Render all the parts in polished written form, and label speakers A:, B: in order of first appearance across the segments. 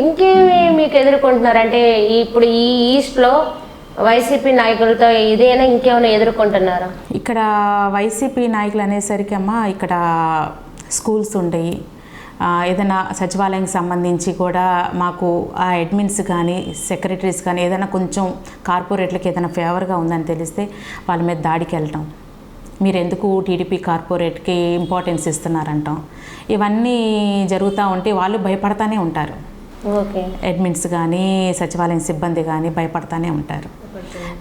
A: ఇంకేమి మీకు ఎదుర్కొంటున్నారు అంటే ఇప్పుడు ఈ ఈస్ట్లో వైసీపీ నాయకులతో ఇదేనా ఇంకేమైనా ఎదుర్కొంటున్నారా?
B: ఇక్కడ వైసీపీ నాయకులు అనేసరికి అమ్మ ఇక్కడ స్కూల్స్ ఉండేవి, ఏదైనా సచివాలయానికి సంబంధించి కూడా మాకు ఆ అడ్మిన్స్ కానీ సెక్రటరీస్ కానీ ఏదైనా కొంచెం కార్పొరేట్లకి ఏదైనా ఫేవర్గా ఉందని తెలిస్తే వాళ్ళ మీద దాడికి వెళ్ళటం, మీరు ఎందుకు టీడీపీ కార్పొరేట్కి ఇంపార్టెన్స్ ఇస్తున్నారంటాం. ఇవన్నీ జరుగుతూ ఉంటే వాళ్ళు భయపడతానే ఉంటారు.
A: ఓకే,
B: అడ్మిన్స్ కానీ సచివాలయం సిబ్బంది కానీ భయపడతానే ఉంటారు.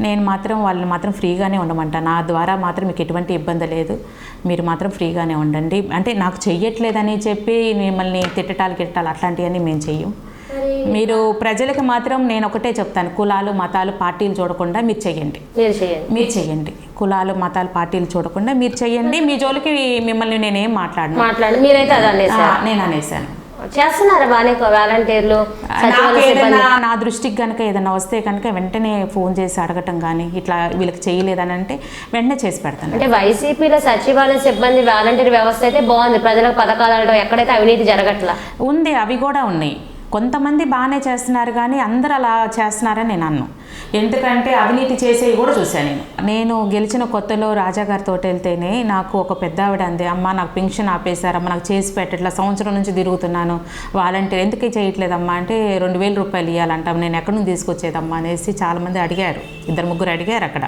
B: నేను మాత్రం వాళ్ళని మాత్రం ఫ్రీగానే ఉండమంటాను. నా ద్వారా మాత్రం మీకు ఎటువంటి ఇబ్బంది లేదు, మీరు మాత్రం ఫ్రీగానే ఉండండి. అంటే నాకు చెయ్యట్లేదని చెప్పి మిమ్మల్ని గిట్టాలు అట్లాంటివన్నీ మేము చెయ్యం. మీరు ప్రజలకు మాత్రం నేను ఒకటే చెప్తాను, కులాలు మతాలు పార్టీలు చూడకుండా మీరు చెయ్యండి. కులాలు మతాలు పార్టీలు చూడకుండా మీరు చెయ్యండి. మీ జోలికి మిమ్మల్ని నేనేం మాట్లాడను.
A: మీరైతే
B: నేను అనేసాను.
A: చేస్తున్నారా బాగానే వాలంటీర్లు?
B: నా దృష్టికి కనుక ఏదైనా వస్తే కనుక వెంటనే ఫోన్ చేసి అడగటం కానీ ఇట్లా వీళ్ళకి చేయలేదని అంటే వెంటనే చేసి పెడతాను.
A: అంటే వైసీపీలో సచివాలయ సిబ్బంది వాలంటీర్ వ్యవస్థ అయితే బాగుంది, ప్రజలకు పథకాలు ఎక్కడైతే అవినీతి జరగట్లా ఉంది.
B: అవి కూడా ఉన్నాయి, కొంతమంది బాగానే చేస్తున్నారు కానీ అందరూ అలా చేస్తున్నారని నేను అన్ను. ఎందుకంటే అవినీతి చేసేవి కూడా చూశాను. నేను గెలిచిన కొత్తలో రాజాగారితో వెళ్తేనే నాకు ఒక పెద్ద ఆవిడ అంది, అమ్మ నాకు పెన్షన్ ఆపేశారమ్మ, నాకు చేసి పెట్టట్లా, సంవత్సరం నుంచి తిరుగుతున్నాను, వాలంటీర్ ఎందుకు చేయట్లేదమ్మా అంటే 2000 రూపాయలు ఇవ్వాలంటాం, నేను ఎక్కడి నుంచి తీసుకొచ్చేదమ్మా అనేసి చాలామంది అడిగారు, 2-3 అడిగారు అక్కడ.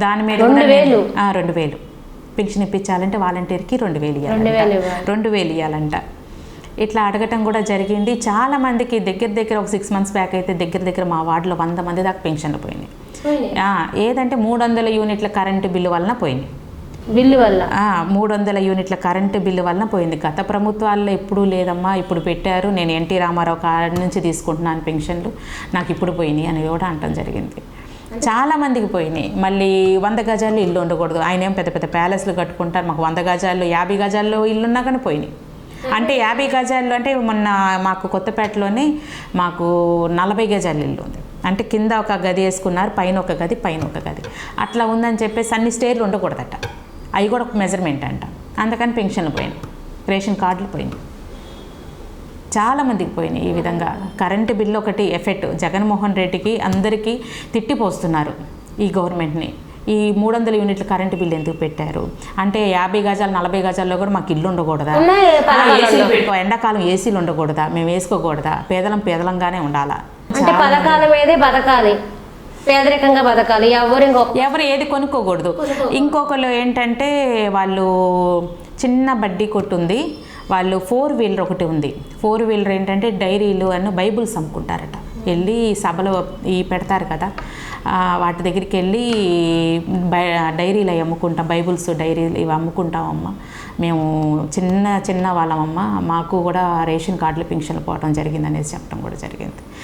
B: దాని మీద 2000 పెన్షన్ ఇప్పించాలంటే వాలంటీర్కి 2000 ఇవ్వాలంట. ఇట్లా అడగటం కూడా జరిగింది. చాలామందికి దగ్గర ఒక 6 మంత్స్ బ్యాక్ అయితే దగ్గర మా వార్డులో 100 మంది దాకా పెన్షన్లు పోయినాయి. ఏదంటే 300 యూనిట్ల కరెంటు బిల్లు వలన పోయినాయి. 300 యూనిట్ల కరెంటు బిల్లు వలన పోయింది. గత ప్రభుత్వాల్లో ఎప్పుడూ లేదమ్మా, ఇప్పుడు పెట్టారు, నేను ఎన్టీ రామారావు కాడి నుంచి తీసుకుంటున్నాను పెన్షన్లు, నాకు ఇప్పుడు పోయినాయి అని కూడా అనటం జరిగింది. చాలామందికి పోయినాయి. మళ్ళీ 100 గజాల్లో ఇల్లు ఉండకూడదు, ఆయన ఏం పెద్ద ప్యాలెస్లు కట్టుకుంటారు, మాకు 100 గజాల్లో 50 గజాల్లో ఇల్లు ఉన్నా కానీ పోయినాయి. అంటే 50 గజాల్లో అంటే మొన్న మాకు కొత్తపేటలోనే మాకు 40 గజాల ఇల్లు ఉంది. అంటే కింద ఒక గది వేసుకున్నారు, పైన ఒక గది అట్లా ఉందని చెప్పేసి అన్ని స్టేర్లు ఉండకూడదట, అవి కూడా ఒక మెజర్మెంట్ అంట. అందుకని పెన్షన్లు పోయినాయి, రేషన్ కార్డులు పోయినాయి, చాలామందికి పోయినాయి. ఈ విధంగా కరెంటు బిల్లు ఒకటి ఎఫెక్ట్. జగన్మోహన్ రెడ్డికి అందరికీ తిట్టిపోస్తున్నారు ఈ గవర్నమెంట్ని. ఈ 300 యూనిట్ల కరెంటు బిల్లు ఎందుకు పెట్టారు అంటే 50 గజాలు 40 గజాల్లో కూడా మాకు ఇల్లు ఉండకూడదా, ఏసీలు పెట్టుకో, ఎండాకాలం ఏసీలు ఉండకూడదా, మేము వేసుకోకూడదా, పేదలంగానే ఉండాలా,
A: అంటే పథకాల మీదే బతకాలి, పేదరికంగా బతకాలి,
B: ఎవరు ఏది కొనుక్కోకూడదు. ఇంకొకరు ఏంటంటే వాళ్ళు చిన్న బడ్డీ కొట్టు ఉంది, వాళ్ళు 4 వీలర్ ఒకటి ఉంది. 4 వీలర్ ఏంటంటే డైరీలు అని బైబుల్స్ అమ్ముకుంటారట. వెళ్ళి సభలో పెడతారు కదా, వాటి దగ్గరికి వెళ్ళి డైరీలు అవి అమ్ముకుంటాం, బైబుల్స్ డైరీలు ఇవి అమ్ముకుంటామమ్మ, మేము చిన్న వాళ్ళమమ్మ, మాకు కూడా రేషన్ కార్డులు పెన్షన్లు పోవడం జరిగింది అనేసి చెప్పడం కూడా జరిగింది.